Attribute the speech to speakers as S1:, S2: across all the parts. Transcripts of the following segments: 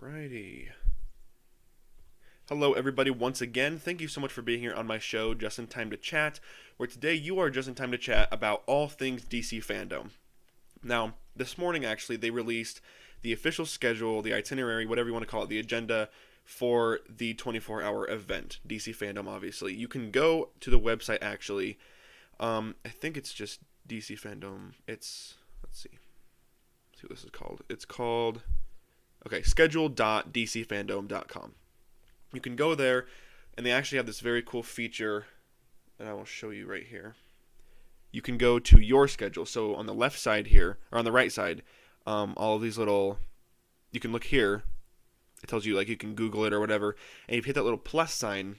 S1: Alrighty. Hello, everybody, once again. Thank you so much for being here on my show, Just in Time to Chat, where today you are just in time to chat about all things DC Fandome. Now, this morning, actually, they released the official schedule, the itinerary, whatever you want to call it, the agenda for the 24-hour event, DC Fandome, obviously. You can go to the website, actually. I think it's just DC Fandome. Let's see what this is called. It's called, schedule.dcfandome.com. You can go there, and they actually have this very cool feature that I will show you right here. You can go to your schedule. So on the left side here, or on the right side, all of these little, you can look here. It tells you, like, you can Google it or whatever, and if you hit that little plus sign,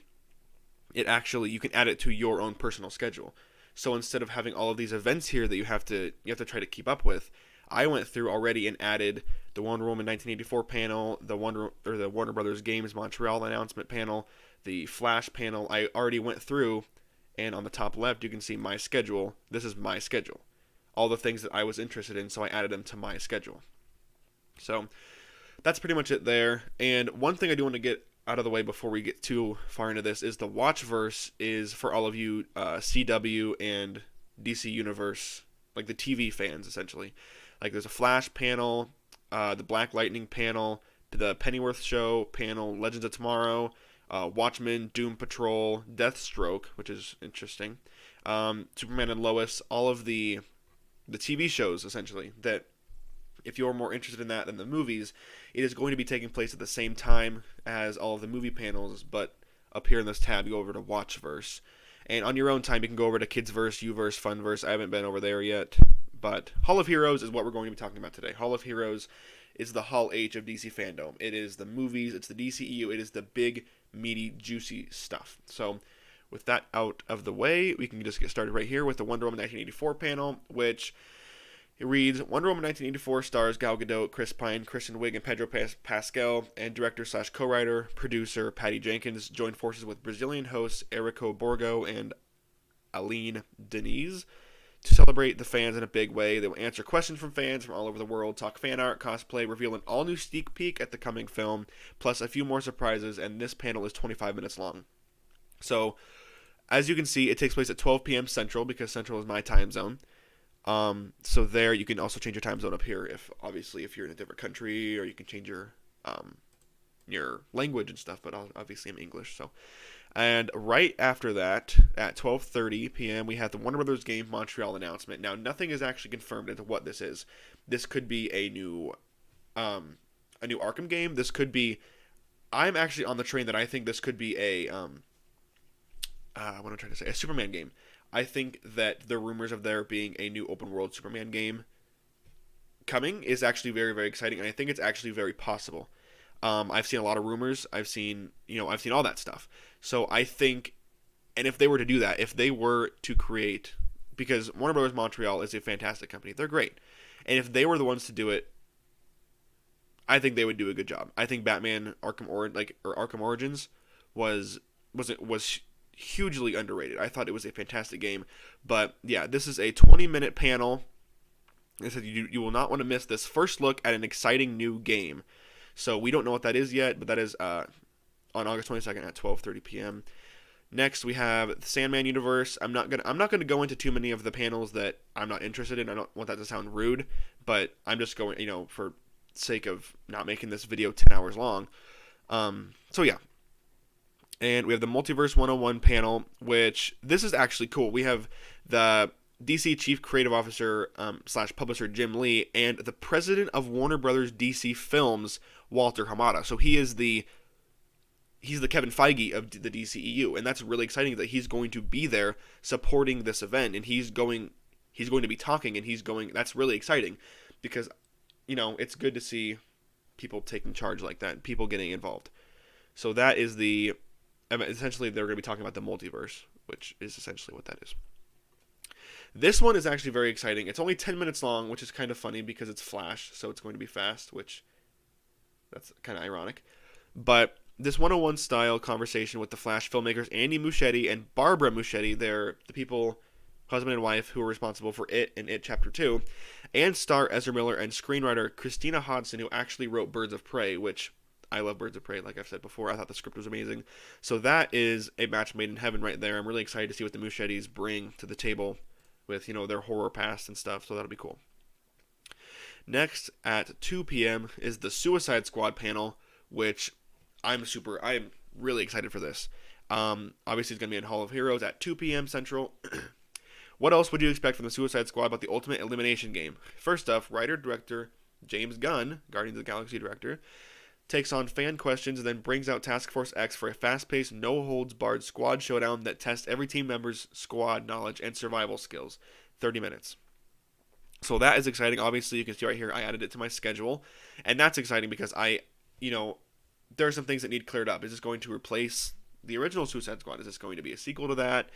S1: you can add it to your own personal schedule. So instead of having all of these events here that you have to try to keep up with, I went through already and added the Wonder Woman 1984 panel, the Warner Brothers Games Montreal announcement panel, the Flash panel. I already went through, and on the top left you can see my schedule. This is my schedule. All the things that I was interested in, so I added them to my schedule. So that's pretty much it there. And one thing I do want to get out of the way before we get too far into this is the Watchverse is for all of you CW and DC Universe, like the TV fans, essentially. Like there's a Flash panel, the Black Lightning panel, the Pennyworth Show panel, Legends of Tomorrow, Watchmen, Doom Patrol, Deathstroke, which is interesting, Superman and Lois, all of the TV shows, essentially, that if you're more interested in that than the movies, it is going to be taking place at the same time as all of the movie panels, but up here in this tab, you go over to Watchverse. And on your own time, you can go over to Kidsverse, Uverse, Funverse. I haven't been over there yet. But Hall of Heroes is what we're going to be talking about today. Hall of Heroes is the Hall H of DC Fandome. It is the movies, it's the DCEU, it is the big, meaty, juicy stuff. So with that out of the way, we can just get started right here with the Wonder Woman 1984 panel, which it reads, Wonder Woman 1984 stars Gal Gadot, Chris Pine, Kristen Wiig, and Pedro Pascal, and director/co-writer, producer Patty Jenkins join forces with Brazilian hosts Erico Borgo and Aline Diniz to celebrate the fans in a big way. They will answer questions from fans from all over the world, talk fan art, cosplay, reveal an all-new sneak peek at the coming film, plus a few more surprises, and this panel is 25 minutes long. So, as you can see, it takes place at 12 p.m. Central, because Central is my time zone. So there, you can also change your time zone up here, if you're in a different country, or you can change your language and stuff, but obviously I'm English, so. And right after that, at 12:30 p.m., we have the Warner Brothers Game Montreal announcement. Now, nothing is actually confirmed into what this is. This could be a new Arkham game. This could be. I'm actually on the train that I think this could be a a Superman game. I think that the rumors of there being a new open world Superman game coming is actually very, very exciting, and I think it's actually very possible. I've seen a lot of rumors. I've seen all that stuff. So I think, and if they were to do that, if they were to create, because Warner Brothers Montreal is a fantastic company, they're great, and if they were the ones to do it, I think they would do a good job. I think Batman Arkham Origins was hugely underrated. I thought it was a fantastic game, but yeah, this is a 20-minute panel. They said you will not want to miss this first look at an exciting new game. So we don't know what that is yet, but that is on August 22nd at 12:30 p.m. Next, we have the Sandman universe. I'm not gonna go into too many of the panels that I'm not interested in. I don't want that to sound rude, but I'm just going, for sake of not making this video 10 hours long. So yeah. And we have the Multiverse 101 panel, which this is actually cool. We have the DC Chief Creative Officer / Publisher Jim Lee and the President of Warner Brothers DC Films, Walter Hamada. So he's the Kevin Feige of the DCEU, and that's really exciting that he's going to be there supporting this event, and he's going to be talking, and that's really exciting because it's good to see people taking charge like that, people getting involved. So that is essentially they're going to be talking about the multiverse, which is essentially what that is. This one is actually very exciting. It's only 10 minutes long, which is kind of funny because it's Flash, so it's going to be fast, which that's kind of ironic. But this 101 style conversation with the Flash filmmakers Andy Muschietti and Barbara Muschietti, they're the people, husband and wife, who are responsible for It and It Chapter 2, and star Ezra Miller and screenwriter Christina Hodson, who actually wrote Birds of Prey, which I love Birds of Prey, like I've said before. I thought the script was amazing. So that is a match made in heaven right there. I'm really excited to see what the Muschettis bring to the table with, their horror past and stuff. So that'll be cool. Next at 2 p.m. is the Suicide Squad panel, which I'm really excited for this. Obviously, it's going to be in Hall of Heroes at 2 p.m. Central. What else would you expect from the Suicide Squad but the Ultimate Elimination Game? First off, writer-director James Gunn, Guardians of the Galaxy director, takes on fan questions and then brings out Task Force X for a fast-paced, no-holds-barred squad showdown that tests every team member's squad knowledge and survival skills. 30 minutes. So that is exciting. Obviously, you can see right here, I added it to my schedule. And that's exciting because there are some things that need cleared up. Is this going to replace the original Suicide Squad? Is this going to be a sequel to that?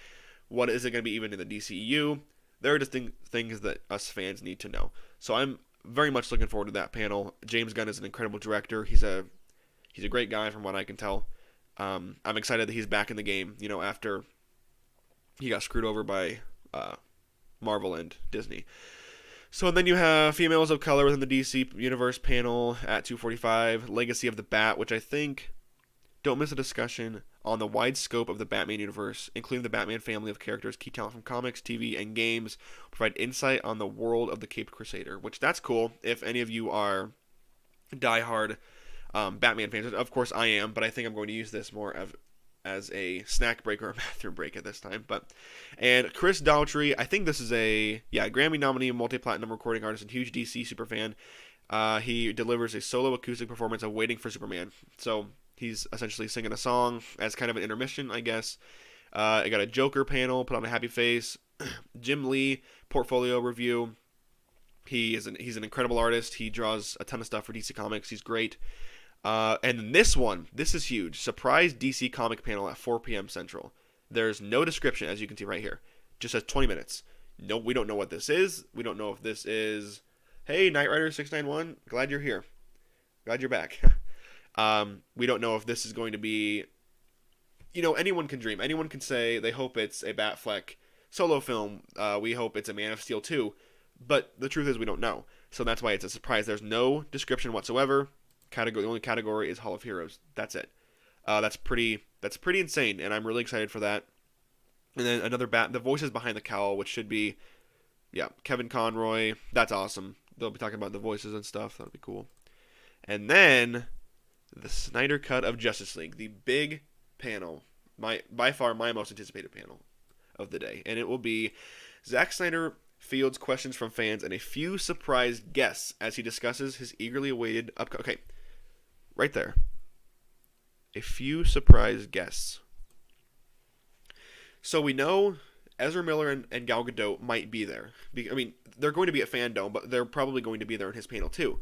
S1: What is it going to be even in the DCEU? There are just things that us fans need to know. So I'm very much looking forward to that panel. James Gunn is an incredible director. He's a great guy from what I can tell. I'm excited that he's back in the game, after he got screwed over by Marvel and Disney. So then you have Females of Color within the DC Universe panel at 2:45. Legacy of the Bat, which I think, don't miss a discussion on the wide scope of the Batman universe, including the Batman family of characters, key talent from comics, TV, and games, provide insight on the world of the Caped Crusader, which that's cool. If any of you are diehard Batman fans, of course I am, but I think I'm going to use this more as a snack break or a bathroom break at this time. And Chris Daughtry, I think this is a Grammy nominee, multi-platinum recording artist, and huge DC superfan. He delivers a solo acoustic performance of Waiting for Superman. So he's essentially singing a song as kind of an intermission, I guess. I got a Joker panel, put on a happy face. Jim Lee, portfolio review. He's an incredible artist. He draws a ton of stuff for DC Comics. He's great. And this is huge. Surprise DC comic panel at 4 p.m. Central. There's no description, as you can see right here. Just says 20 minutes. No, we don't know what this is. We don't know if this is, hey, Knight Rider 691, glad you're here. Glad you're back. We don't know if this is going to be, anyone can dream. Anyone can say they hope it's a Batfleck solo film. We hope it's a Man of Steel 2. But the truth is we don't know. So that's why it's a surprise. There's no description whatsoever. The only category is Hall of Heroes. That's it. That's pretty insane, and I'm really excited for that. And then another the voices behind the cowl, which should be, Kevin Conroy. That's awesome. They'll be talking about the voices and stuff. That'll be cool. And then the Snyder Cut of Justice League, the big panel, by far my most anticipated panel of the day, and it will be Zack Snyder fields questions from fans and a few surprise guests as he discusses his eagerly awaited Okay, right there. A few surprise guests. So we know Ezra Miller and Gal Gadot might be there. I mean, they're going to be at Fandome, but they're probably going to be there in his panel too.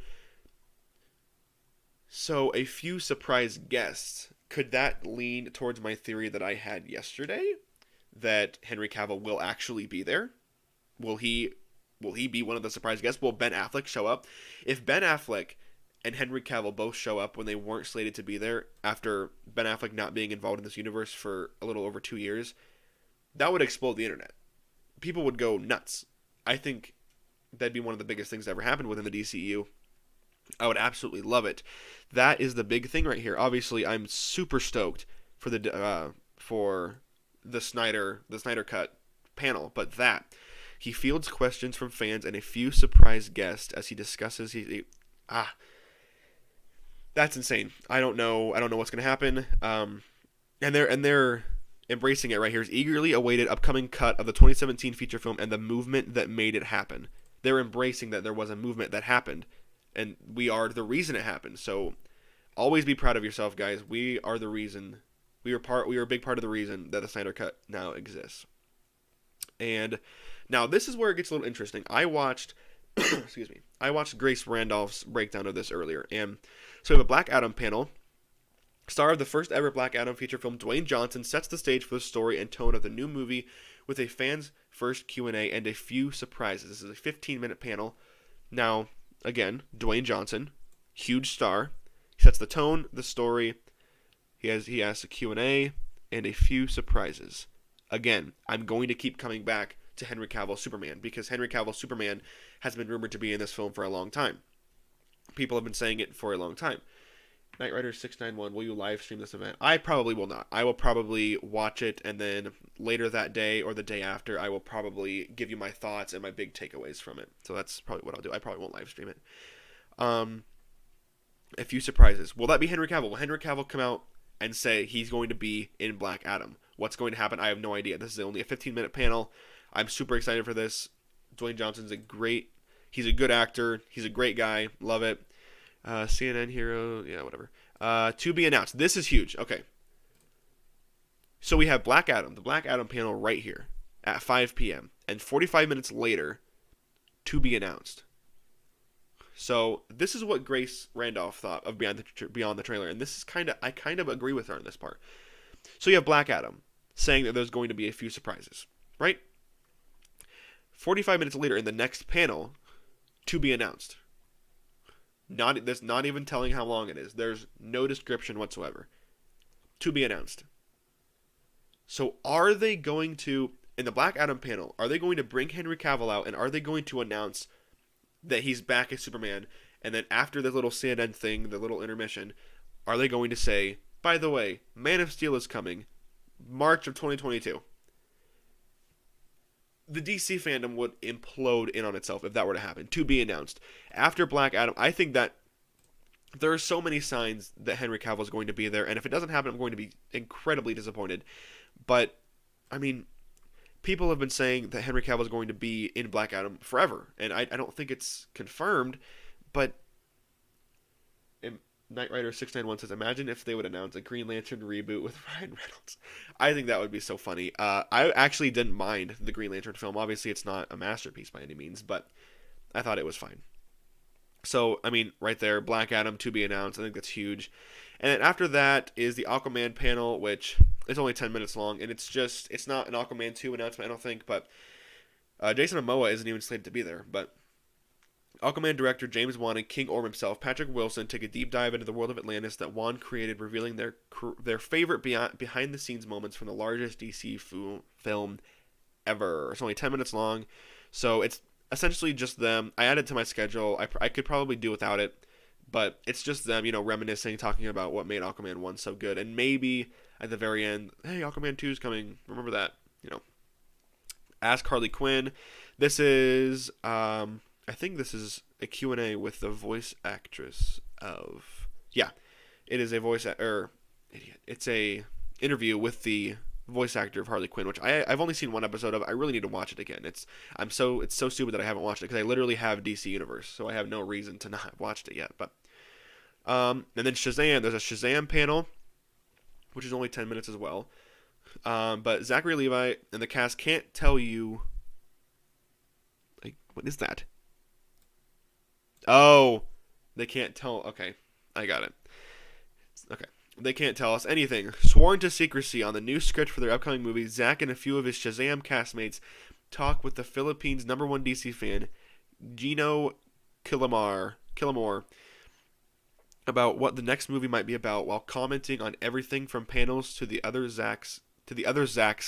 S1: So a few surprise guests. Could that lean towards my theory that I had yesterday? That Henry Cavill will actually be there? Will he be one of the surprise guests? Will Ben Affleck show up? If Ben Affleck and Henry Cavill both show up when they weren't slated to be there, after Ben Affleck not being involved in this universe for a little over 2 years, that would explode the internet. People would go nuts. I think that'd be one of the biggest things that ever happened within the DCEU. I would absolutely love it. That is the big thing right here. Obviously, I'm super stoked for the Snyder Cut panel, but he fields questions from fans and a few surprise guests as he discusses. That's insane. I don't know what's going to happen. And they're embracing it right here. Is eagerly awaited upcoming cut of the 2017 feature film and the movement that made it happen. They're embracing that there was a movement that happened, and we are the reason it happened. So always be proud of yourself, guys. We are the reason. We are a big part of the reason that the Snyder Cut now exists. And now this is where it gets a little interesting. I watched Grace Randolph's breakdown of this earlier, and so we have a Black Adam panel. Star of the first ever Black Adam feature film, Dwayne Johnson sets the stage for the story and tone of the new movie with a fans' first Q&A and a few surprises. This is a 15-minute panel. Now, again, Dwayne Johnson, huge star. He sets the tone, the story. He asks a Q&A and a few surprises. Again, I'm going to keep coming back to Henry Cavill Superman because Henry Cavill Superman has been rumored to be in this film for a long time. People have been saying it for a long time. Knight Rider 691, will you live stream this event? I probably will not. I will probably watch it, and then later that day or the day after, I will probably give you my thoughts and my big takeaways from it. So that's probably what I'll do. I probably won't live stream it. A few surprises. Will that be Henry Cavill? Will Henry Cavill come out and say he's going to be in Black Adam? What's going to happen? I have no idea. This is only a 15-minute panel. I'm super excited for this. Dwayne Johnson's he's a good actor. He's a great guy. Love it. CNN hero, yeah, whatever. To be announced. This is huge. Okay. So we have Black Adam, the Black Adam panel right here at 5 p.m. And 45 minutes later, to be announced. So this is what Grace Randolph thought of Beyond the Trailer, and this is I kind of agree with her on this part. So you have Black Adam saying that there's going to be a few surprises, right? 45 minutes later, in the next panel, to be announced. There's not even telling how long it is. There's no description whatsoever. To be announced. So are they going to, in the Black Adam panel, are they going to bring Henry Cavill out, and are they going to announce that he's back as Superman, and then after the little CNN thing, the little intermission, are they going to say, by the way, Man of Steel is coming, March of 2022? The DC fandom would implode in on itself if that were to happen. To be announced. After Black Adam, I think that there are so many signs that Henry Cavill is going to be there, and if it doesn't happen, I'm going to be incredibly disappointed. But, I mean, people have been saying that Henry Cavill is going to be in Black Adam forever, and I don't think it's confirmed, but Knight Rider 691 says, imagine if they would announce a Green Lantern reboot with Ryan Reynolds. I think that would be so funny. I actually didn't mind the Green Lantern film. Obviously, it's not a masterpiece by any means, but I thought it was fine. So, I mean, right there, Black Adam to be announced. I think that's huge. And then after that is the Aquaman panel, which is only 10 minutes long, and it's not an Aquaman 2 announcement, I don't think, but Jason Momoa isn't even slated to be there, but Aquaman director James Wan and King Orm himself, Patrick Wilson, take a deep dive into the world of Atlantis that Wan created, revealing their favorite behind-the-scenes moments from the largest DC film ever. It's only 10 minutes long, so it's essentially just them. I added to my schedule. I could probably do without it, but it's just them, reminiscing, talking about what made Aquaman 1 so good, and maybe at the very end, hey, Aquaman 2 is coming. Remember that, Ask Harley Quinn. This is, I think this is a Q&A with the voice actress of... Yeah, it is a it's a interview with the voice actor of Harley Quinn, which I've only seen one episode of. I really need to watch it again. It's so stupid that I haven't watched it, because I literally have DC Universe, so I have no reason to not have watched it yet. But and then Shazam, there's a Shazam panel, which is only 10 minutes as well. But Zachary Levi and the cast can't tell you... Like, what is that? Oh, they can't tell. Okay, I got it. Okay, they can't tell us anything. Sworn to secrecy on the new script for their upcoming movie, Zach and a few of his Shazam castmates talk with the Philippines' #1 DC fan, Gino Killamore, about what the next movie might be about, while commenting on everything from panels to the other Zach's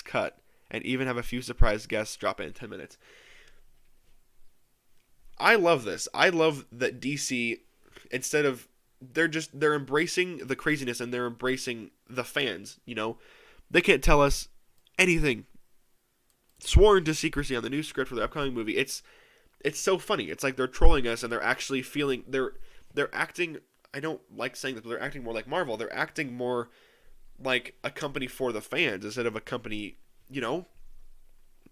S1: cut, and even have a few surprise guests drop in 10 minutes. I love this. I love that DC, instead of, they're embracing the craziness, and they're embracing the fans, They can't tell us anything. Sworn to secrecy on the new script for the upcoming movie. It's so funny. It's like they're trolling us, and they're actually they're acting, I don't like saying this, but they're acting more like Marvel. They're acting more like a company for the fans instead of a company,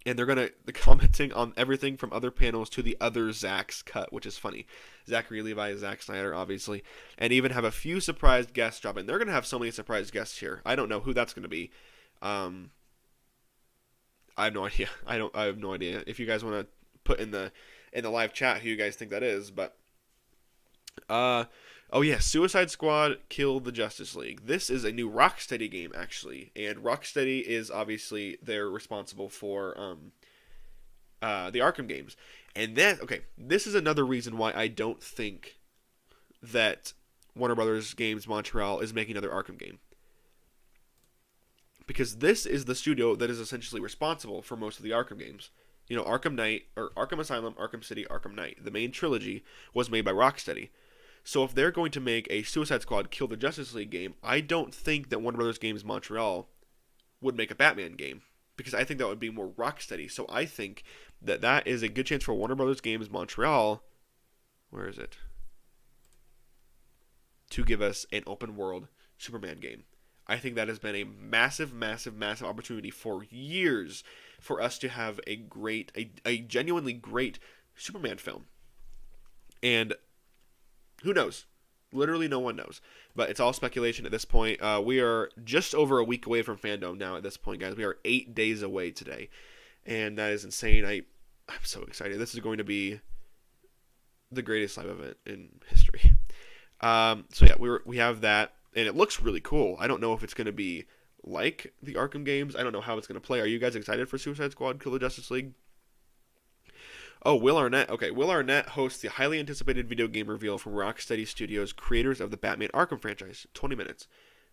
S1: And they're commenting on everything from other panels to the other Zach's cut, which is funny. Zachary Levi, Zack Snyder, obviously. And even have a few surprise guests drop in. They're going to have so many surprise guests here. I don't know who that's going to be. I have no idea. I have no idea. If you guys want to put in the live chat who you guys think that is, but oh yeah, Suicide Squad killed the Justice League. This is a new Rocksteady game, actually, and Rocksteady is obviously, they're responsible for the Arkham games. And this is another reason why I don't think that Warner Brothers Games Montreal is making another Arkham game. Because this is the studio that is essentially responsible for most of the Arkham games. Arkham Knight, or Arkham Asylum, Arkham City, Arkham Knight. The main trilogy was made by Rocksteady. So if they're going to make a Suicide Squad Kill the Justice League game, I don't think that Warner Brothers Games Montreal would make a Batman game, because I think that would be more Rocksteady. So I think that that is a good chance for Warner Brothers Games Montreal. Where is it? To give us an open world Superman game. I think that has been a massive, massive, massive opportunity for years for us to have a genuinely great Superman film. And who knows? Literally no one knows. But it's all speculation at this point. We are just over a week away from Fandome now at this point, guys. We are 8 days away today. And that is insane. I'm so excited. This is going to be the greatest live event in history. So yeah, we have that. And it looks really cool. I don't know if it's going to be like the Arkham games. I don't know how it's going to play. Are you guys excited for Suicide Squad Kill the Justice League? Oh, Will Arnett. Okay, Will Arnett hosts the highly anticipated video game reveal from Rocksteady Studios, creators of the Batman Arkham franchise. 20 minutes.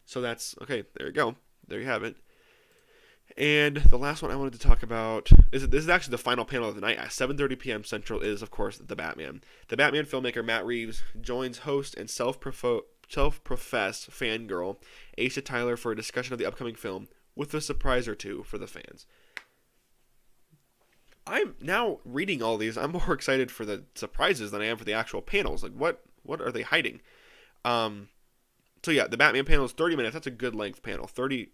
S1: So that's, okay, there you go. There you have it. And the last one I wanted to talk about, this is actually the final panel of the night. At 7:30 p.m. Central is, of course, The Batman. The Batman filmmaker Matt Reeves joins host and self-professed fangirl Asa Tyler for a discussion of the upcoming film with a surprise or two for the fans. I'm now reading all these. I'm more excited for the surprises than I am for the actual panels. Like, what are they hiding? So yeah, the Batman panel is 30 minutes. That's a good length panel. 30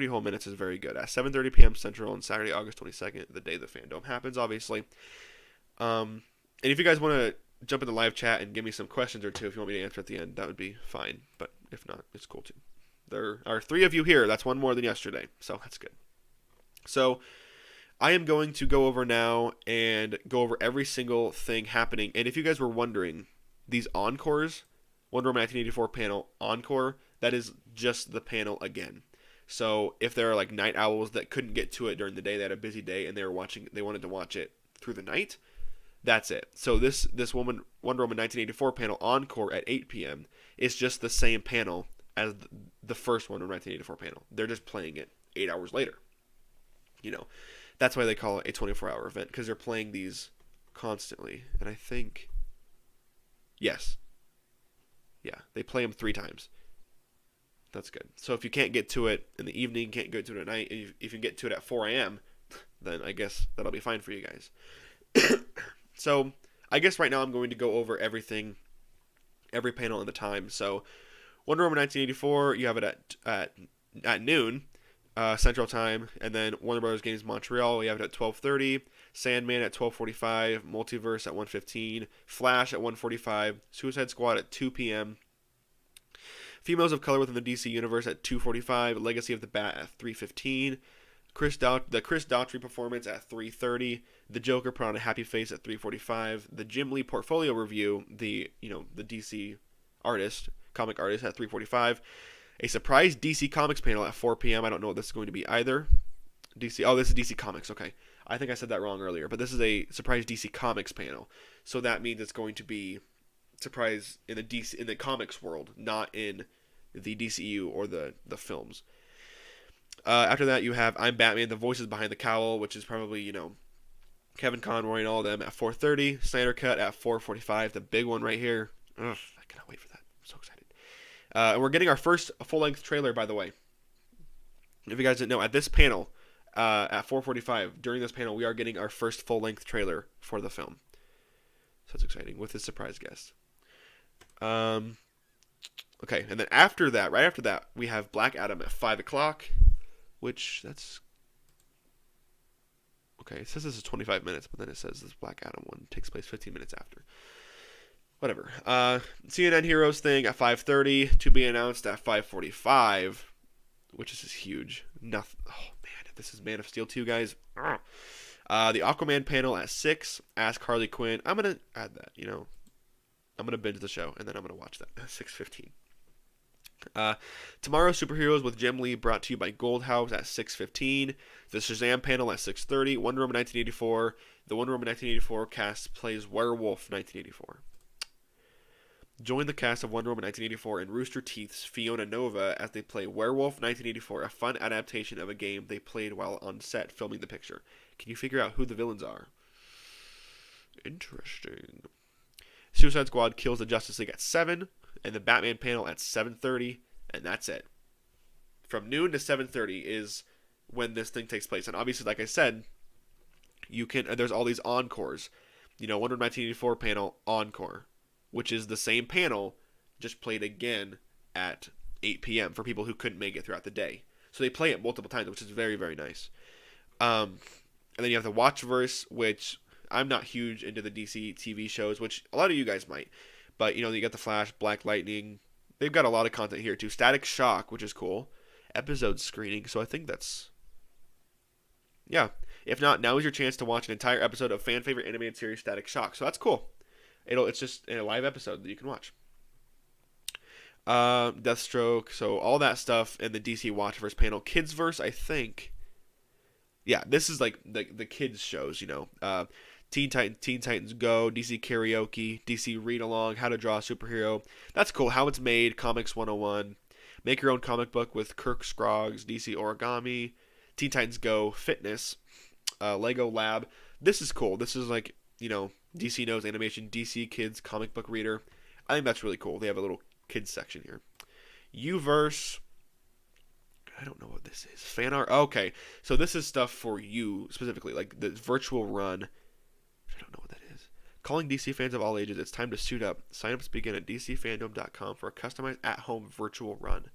S1: whole minutes is very good. At 7:30 p.m. Central on Saturday, August 22nd, the day the Fandome happens, obviously. And if you guys want to jump in the live chat and give me some questions or two, if you want me to answer at the end, that would be fine. But if not, it's cool too. There are 3 of you here. That's one more than yesterday, so that's good. So I am going to go over now and go over every single thing happening. And if you guys were wondering, these encores, Wonder Woman 1984 panel encore, that is just the panel again. So if there are like night owls that couldn't get to it during the day, they had a busy day and they wanted to watch it through the night, that's it. So this Wonder Woman 1984 panel encore at 8 p.m. is just the same panel as the first Wonder Woman 1984 panel. They're just playing it 8 hours later. You know, that's why they call it a 24-hour event, because they're playing these constantly. And I think, yes, yeah, they play them 3 times. That's good. So if you can't get to it in the evening, can't get to it at night, if you can get to it at 4 a.m., then I guess that'll be fine for you guys. So I guess right now I'm going to go over everything, every panel in the time. So Wonder Woman 1984, you have it at noon Central Time, and then Warner Brothers Games Montreal, we have it at 12:30. Sandman at 12:45. Multiverse at 1:15. Flash at 1:45. Suicide Squad at 2 p.m. Females of Color within the DC Universe at 2:45. Legacy of the Bat at 3:15. The Chris Daughtry performance at 3:30. The Joker put on a happy face at 3:45. The Jim Lee portfolio review, the DC comic artist at 3:45. A surprise DC Comics panel at 4 p.m. I don't know what this is going to be either. This is DC Comics. Okay, I think I said that wrong earlier, but this is a surprise DC Comics panel, so that means it's going to be surprise in the comics world, not in the DCU or the films. After that, you have I'm Batman, the voices behind the cowl, which is probably, Kevin Conroy and all of them at 4:30. Snyder Cut at 4:45, the big one right here. Ugh, I cannot wait for that. I'm so excited. And we're getting our first full-length trailer, by the way. If you guys didn't know, at this panel, at 4:45, during this panel, we are getting our first full-length trailer for the film. So that's exciting, with a surprise guest. Okay, and then right after that, we have Black Adam at 5 o'clock, which that's... Okay, it says this is 25 minutes, but then it says this Black Adam one takes place 15 minutes after. Whatever. CNN Heroes thing at 5:30, to be announced at 5:45, which is just huge. Nothing. Oh, man, this is Man of Steel 2, guys. The Aquaman panel at 6, Ask Harley Quinn. I'm going to add that, I'm going to binge the show, and then I'm going to watch that at 6:15. Tomorrow, Superheroes with Jim Lee, brought to you by Gold House at 6:15. The Shazam panel at 6:30. Wonder Woman 1984. The Wonder Woman 1984 cast plays Werewolf 1984. Join the cast of Wonder Woman 1984 and Rooster Teeth's Fiona Nova as they play Werewolf 1984, a fun adaptation of a game they played while on set filming the picture. Can you figure out who the villains are? Interesting. Suicide Squad kills the Justice League at 7, and the Batman panel at 7:30, and that's it. From noon to 7:30 is when this thing takes place. And obviously, like I said, there's all these encores. Wonder Woman 1984 panel encore, which is the same panel, just played again at 8 p.m. for people who couldn't make it throughout the day. So they play it multiple times, which is very, very nice. And then you have the Watchverse, which I'm not huge into the DC TV shows, which a lot of you guys might. But, you got The Flash, Black Lightning. They've got a lot of content here, too. Static Shock, which is cool. Episode screening. So I think that's... Yeah. If not, now is your chance to watch an entire episode of fan favorite animated series Static Shock. So that's cool. It's just a live episode that you can watch. Deathstroke. So all that stuff in the DC Watchverse panel. Kidsverse, I think. Yeah, this is like the kids shows, Teen Titans Go, DC Karaoke, DC Read Along, How to Draw a Superhero. That's cool. How It's Made, Comics 101. Make Your Own Comic Book with Kirk Scroggs, DC Origami. Teen Titans Go, Fitness. Lego Lab. This is cool. This is like, DC Knows Animation, DC Kids Comic Book Reader. I think that's really cool. They have a little kids section here. Uverse. I don't know what this is. Fan art. Okay. So this is stuff for you specifically, like the virtual run. I don't know what that is. Calling DC fans of all ages. It's time to suit up. Signups begin at dcfandome.com for a customized at-home virtual run,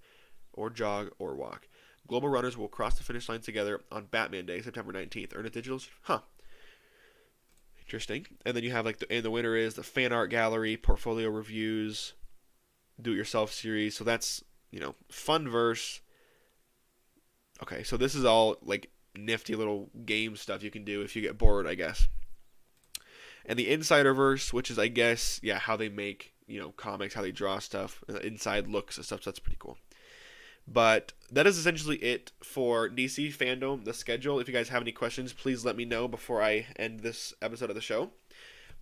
S1: or jog, or walk. Global runners will cross the finish line together on Batman Day, September 19th. Earn a digital... Interesting. And then you have and the winner is the fan art gallery, portfolio reviews, do-it-yourself series. So that's, Funverse. Okay, so this is all like nifty little game stuff you can do if you get bored, I guess. And the Insiderverse, which is, I guess, how they make, comics, how they draw stuff, inside looks and stuff. So that's pretty cool. But that is essentially it for DC Fandome, the schedule. If you guys have any questions, please let me know before I end this episode of the show.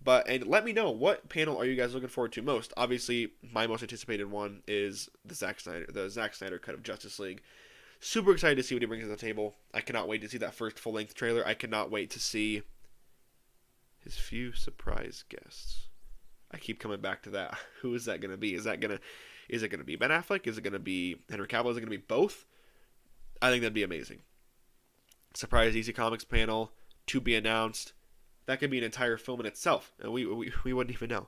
S1: And let me know, what panel are you guys looking forward to most? Obviously, my most anticipated one is the Zack Snyder cut of Justice League. Super excited to see what he brings to the table. I cannot wait to see that first full-length trailer. I cannot wait to see his few surprise guests. I keep coming back to that. Who is that going to be? Is it going to be Ben Affleck? Is it going to be Henry Cavill? Is it going to be both? I think that'd be amazing. Surprise DC Comics panel to be announced. That could be an entire film in itself, and we wouldn't even know.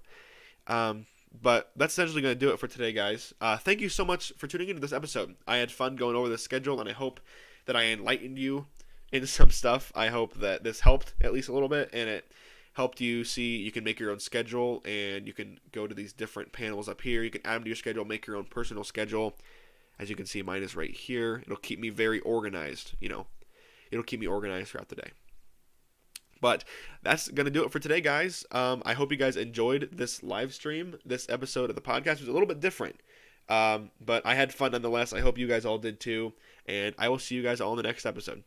S1: But that's essentially going to do it for today, guys. Thank you so much for tuning into this episode. I had fun going over the schedule, and I hope that I enlightened you in some stuff. I hope that this helped at least a little bit, and it helped you see you can make your own schedule, and you can go to these different panels up here. You can add them to your schedule, make your own personal schedule. As you can see, mine is right here. It'll keep me very organized, It'll keep me organized throughout the day. But that's going to do it for today, guys. I hope you guys enjoyed this live stream. This episode of the podcast was a little bit different. But I had fun nonetheless. I hope you guys all did too. And I will see you guys all in the next episode.